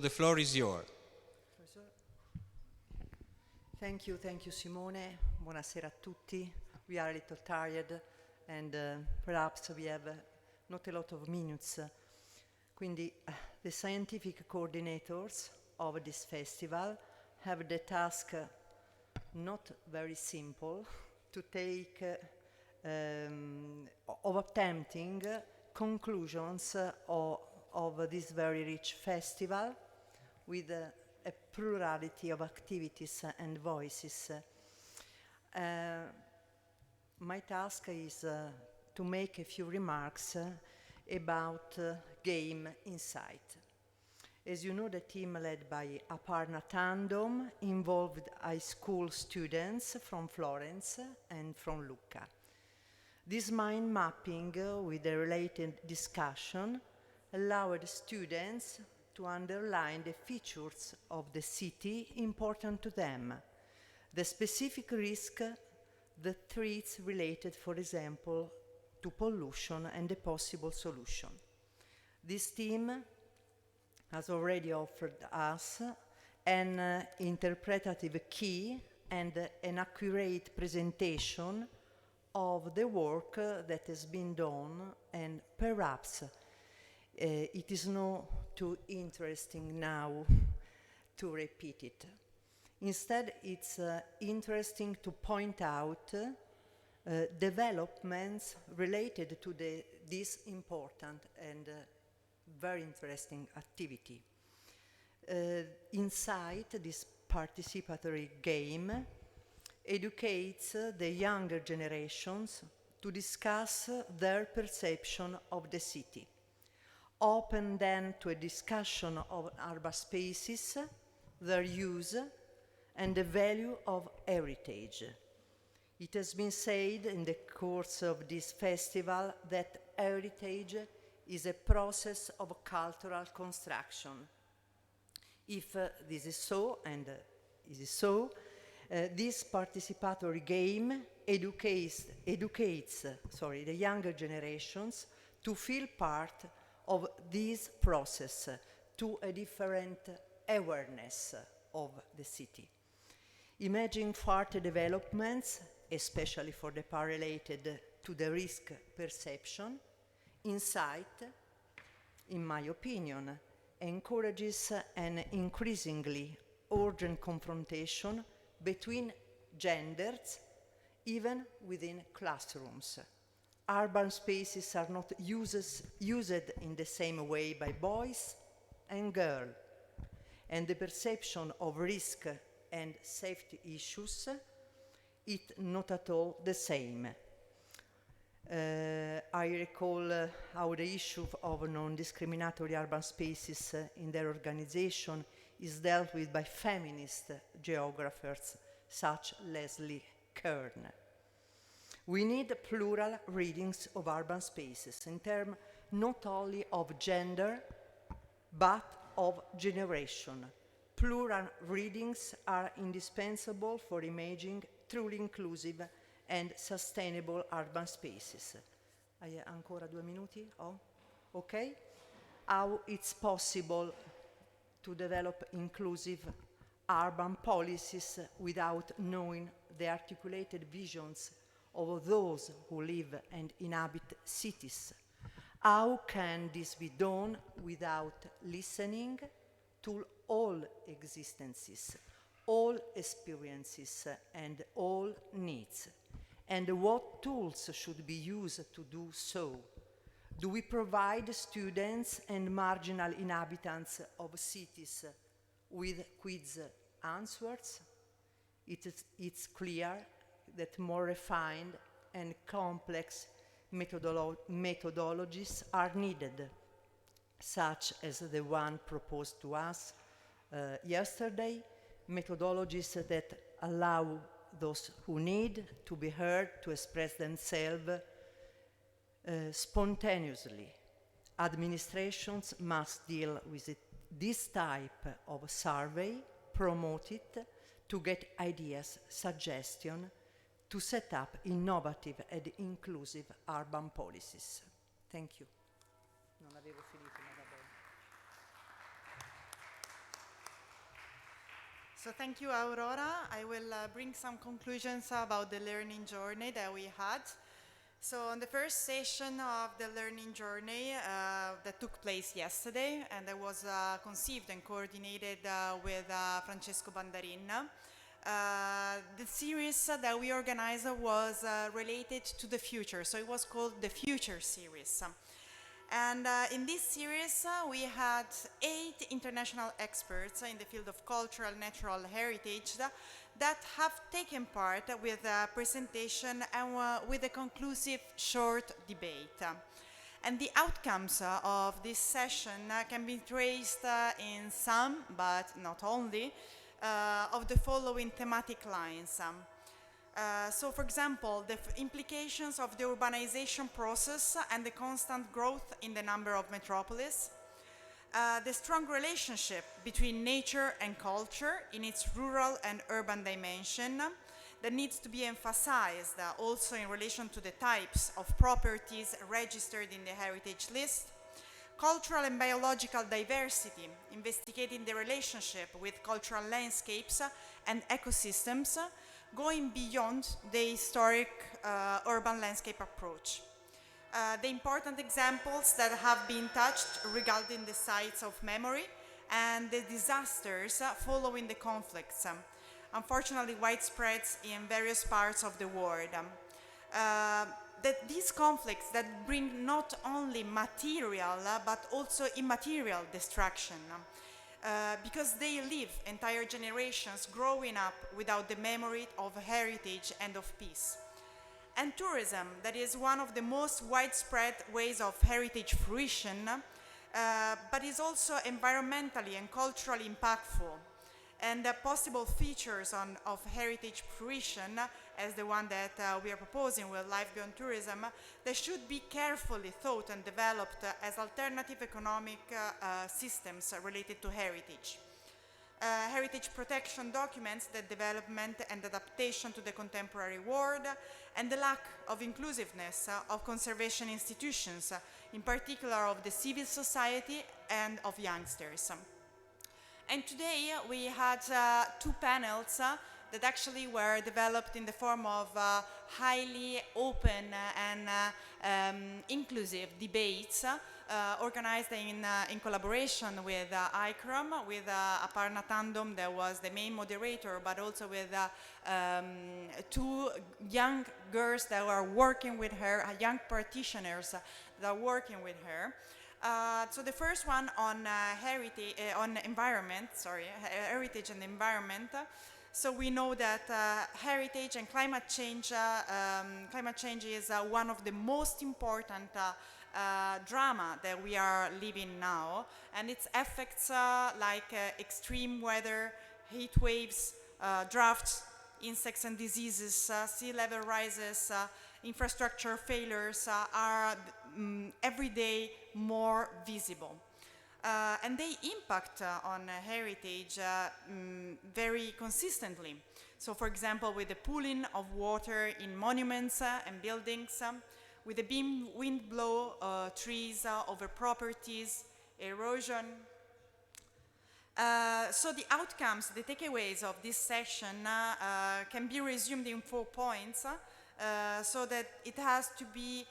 The floor is yours. Thank you, Simone. Buonasera a tutti. We are a little tired and perhaps we have not a lot of minutes. Quindi the scientific coordinators of this festival have the task not very simple to take of attempting conclusions of this very rich festival with a plurality of activities and voices. My task is to make a few remarks about game insight. As you know, the team led by Aparna Tandem involved high school students from Florence and from Lucca. This mind mapping with the related discussion allowed students to underline the features of the city important to them, the specific risk, the threats related, for example, to pollution and the possible solution. This team has already offered us an interpretative key and an accurate presentation of the work that has been done, and perhaps it is not too interesting now to repeat it. Instead, it's interesting to point out developments related to this important and very interesting activity. Inside this participatory game educates the younger generations to discuss their perception of the city. Open then to a discussion of urban spaces, their use, and the value of heritage. It has been said in the course of this festival that heritage is a process of cultural construction. If this is so, and it is so, this participatory game educates the younger generations to feel part of this process, to a different awareness of the city. Imagine further developments, especially for the part related to the risk perception. Insight, in my opinion, encourages an increasingly urgent confrontation between genders, even within classrooms. Urban spaces are not used in the same way by boys and girls, and the perception of risk and safety issues is not at all the same. I recall how the issue of non-discriminatory urban spaces in their organization is dealt with by feminist geographers such as Leslie Kern. We need plural readings of urban spaces in terms not only of gender, but of generation. Plural readings are indispensable for imagining truly inclusive and sustainable urban spaces. Hai ancora 2 minuti? Oh, okay. How it's possible to develop inclusive urban policies without knowing the articulated visions of those who live and inhabit cities? How can this be done without listening to all existences, all experiences, and all needs? And what tools should be used to do so? Do we provide students and marginal inhabitants of cities with quiz answers? It's clear that more refined and complex methodologies are needed, such as the one proposed to us yesterday, methodologies that allow those who need to be heard to express themselves spontaneously. Administrations must deal with this type of survey, promote it, to get ideas, suggestions, to set up innovative and inclusive urban policies. Thank you. Non avevo finito, ma va bene. So thank you, Aurora. I will bring some conclusions about the learning journey that we had. So on the first session of the learning journey that took place yesterday, and that was conceived and coordinated with Francesco Bandarin, the series that we organized was related to the future. So it was called the Future Series. And in this series, we had 8 international experts in the field of cultural natural heritage that have taken part with a presentation and with a conclusive short debate. And the outcomes of this session can be traced in some, but not only, of the following thematic lines. So, for example, the implications of the urbanization process and the constant growth in the number of metropolis, the strong relationship between nature and culture in its rural and urban dimension that needs to be emphasized also in relation to the types of properties registered in the heritage list, cultural and biological diversity, investigating the relationship with cultural landscapes and ecosystems, going beyond the historic urban landscape approach. The important examples that have been touched regarding the sites of memory and the disasters following the conflicts, unfortunately widespread in various parts of the world. That these conflicts that bring not only material but also immaterial destruction, because they live entire generations growing up without the memory of heritage and of peace. And tourism, that is one of the most widespread ways of heritage fruition, but is also environmentally and culturally impactful. And the possible features of heritage fruition, as the one that we are proposing with life beyond tourism, they should be carefully thought and developed as alternative economic systems related to heritage. Heritage protection documents the development and adaptation to the contemporary world, and the lack of inclusiveness of conservation institutions, in particular of the civil society and of youngsters. And today we had 2 panels that actually were developed in the form of highly open and inclusive debates organized in collaboration with ICROM, with Aparna Tandem that was the main moderator, but also with 2 young girls that are working with her, young practitioners that are working with her. So the first one on heritage and environment. So we know that heritage and climate change is one of the most important drama that we are living now, and its effects like extreme weather, heat waves, droughts, insects and diseases, sea level rises, infrastructure failures are every day more visible. And they impact on heritage very consistently. So, for example, with the pooling of water in monuments and buildings, with the wind blow trees over properties, erosion. So the outcomes, the takeaways of this session can be resumed in 4 points, so that it has to be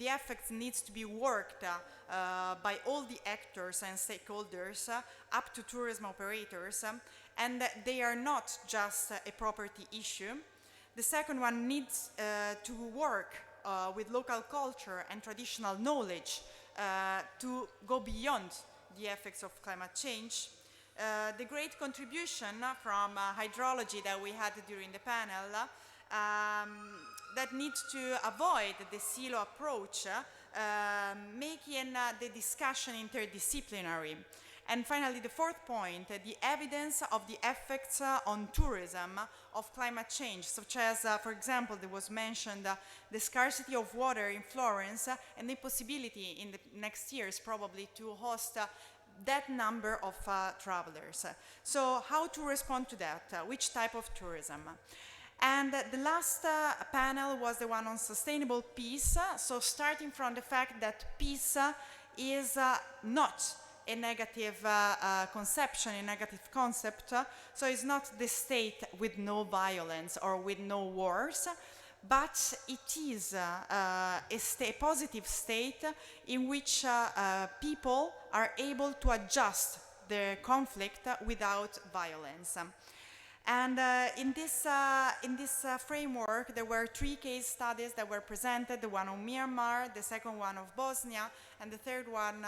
the effects needs to be worked by all the actors and stakeholders up to tourism operators, and they are not just a property issue. The second one needs to work with local culture and traditional knowledge to go beyond the effects of climate change. The great contribution from hydrology that we had during the panel that needs to avoid the silo approach, making the discussion interdisciplinary. And finally, the 4th point, the evidence of the effects on tourism of climate change, such as, for example, there was mentioned the scarcity of water in Florence and the possibility in the next years probably to host that number of travelers. So how to respond to that? Which type of tourism? And the last panel was the one on sustainable peace. So starting from the fact that peace is not a negative conception, a negative concept. So it's not the state with no violence or with no wars, but it is a positive state in which people are able to adjust the conflict without violence. And in this framework, there were 3 case studies that were presented, the one on Myanmar, the second one of Bosnia, and the third one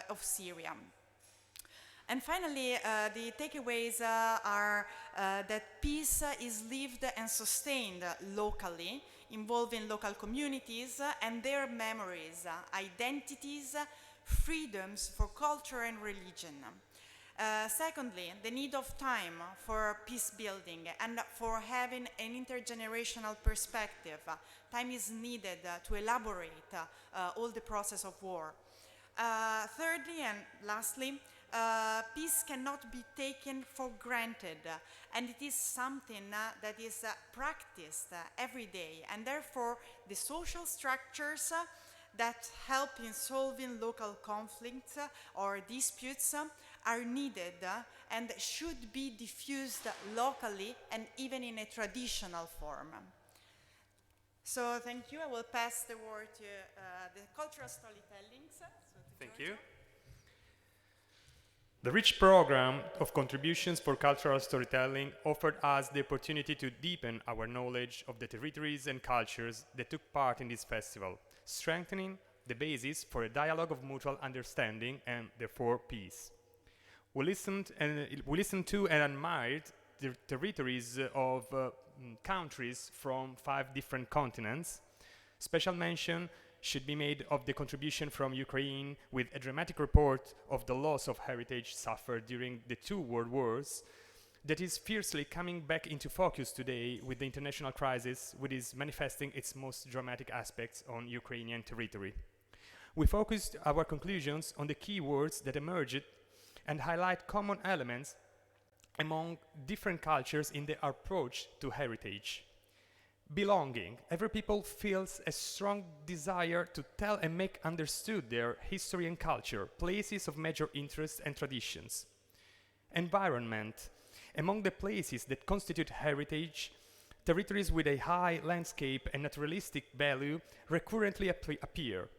of Syria. And finally, the takeaways are that peace is lived and sustained locally, involving local communities and their memories, identities, freedoms for culture and religion. Secondly, the need of time for peace building and for having an intergenerational perspective. Time is needed to elaborate all the process of war. Thirdly and lastly, peace cannot be taken for granted, and it is something that is practiced every day, and therefore the social structures that help in solving local conflicts or disputes are needed and should be diffused locally and even in a traditional form. So thank you. I will pass the word to the cultural storytelling. Thank you. The rich program of contributions for cultural storytelling offered us the opportunity to deepen our knowledge of the territories and cultures that took part in this festival, strengthening the basis for a dialogue of mutual understanding and therefore peace. We listened to and admired the territories of countries from 5 different continents. Special mention should be made of the contribution from Ukraine, with a dramatic report of the loss of heritage suffered during the 2 world wars that is fiercely coming back into focus today with the international crisis, which is manifesting its most dramatic aspects on Ukrainian territory. We focused our conclusions on the key words that emerged and highlight common elements among different cultures in their approach to heritage. Belonging. Every people feels a strong desire to tell and make understood their history and culture, places of major interest and traditions. Environment. Among the places that constitute heritage, territories with a high landscape and naturalistic value recurrently appear.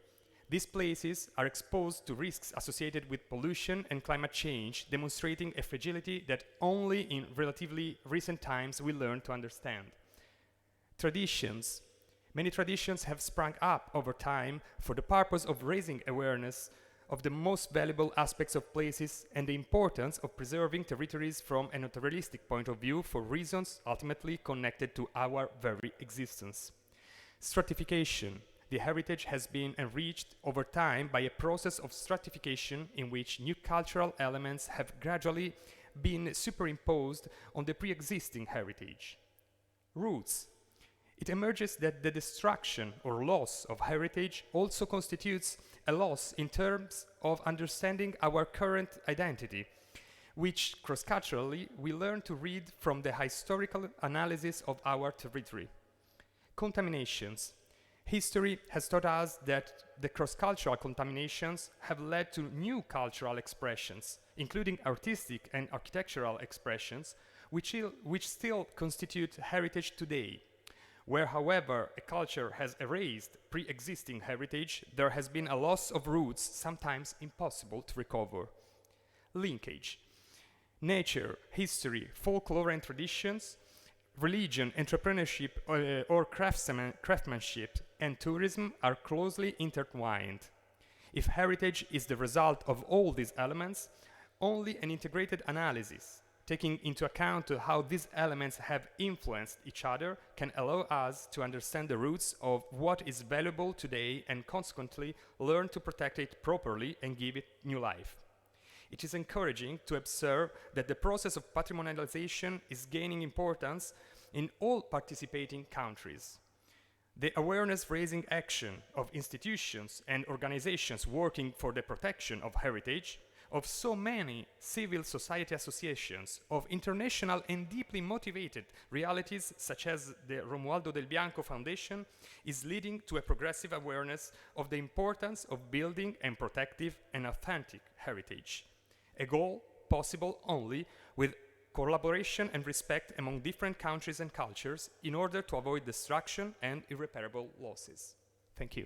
These places are exposed to risks associated with pollution and climate change, demonstrating a fragility that only in relatively recent times we learn to understand. Traditions. Many traditions have sprung up over time for the purpose of raising awareness of the most valuable aspects of places and the importance of preserving territories from a naturalistic point of view for reasons ultimately connected to our very existence. Stratification. The heritage has been enriched over time by a process of stratification in which new cultural elements have gradually been superimposed on the pre-existing heritage. Roots. It emerges that the destruction or loss of heritage also constitutes a loss in terms of understanding our current identity, which cross-culturally we learn to read from the historical analysis of our territory. Contaminations. History has taught us that the cross-cultural contaminations have led to new cultural expressions, including artistic and architectural expressions, which still constitute heritage today. Where, however, a culture has erased pre-existing heritage, there has been a loss of roots, sometimes impossible to recover. Linkage. Nature, history, folklore and traditions, religion, entrepreneurship or craftsmanship, and tourism are closely intertwined. If heritage is the result of all these elements, only an integrated analysis, taking into account how these elements have influenced each other, can allow us to understand the roots of what is valuable today and consequently learn to protect it properly and give it new life. It is encouraging to observe that the process of patrimonialization is gaining importance in all participating countries. The awareness-raising action of institutions and organizations working for the protection of heritage of so many civil society associations, of international and deeply motivated realities such as the Romualdo del Bianco Foundation, is leading to a progressive awareness of the importance of building and protective and authentic heritage, a goal possible only with collaboration and respect among different countries and cultures in order to avoid destruction and irreparable losses. Thank you.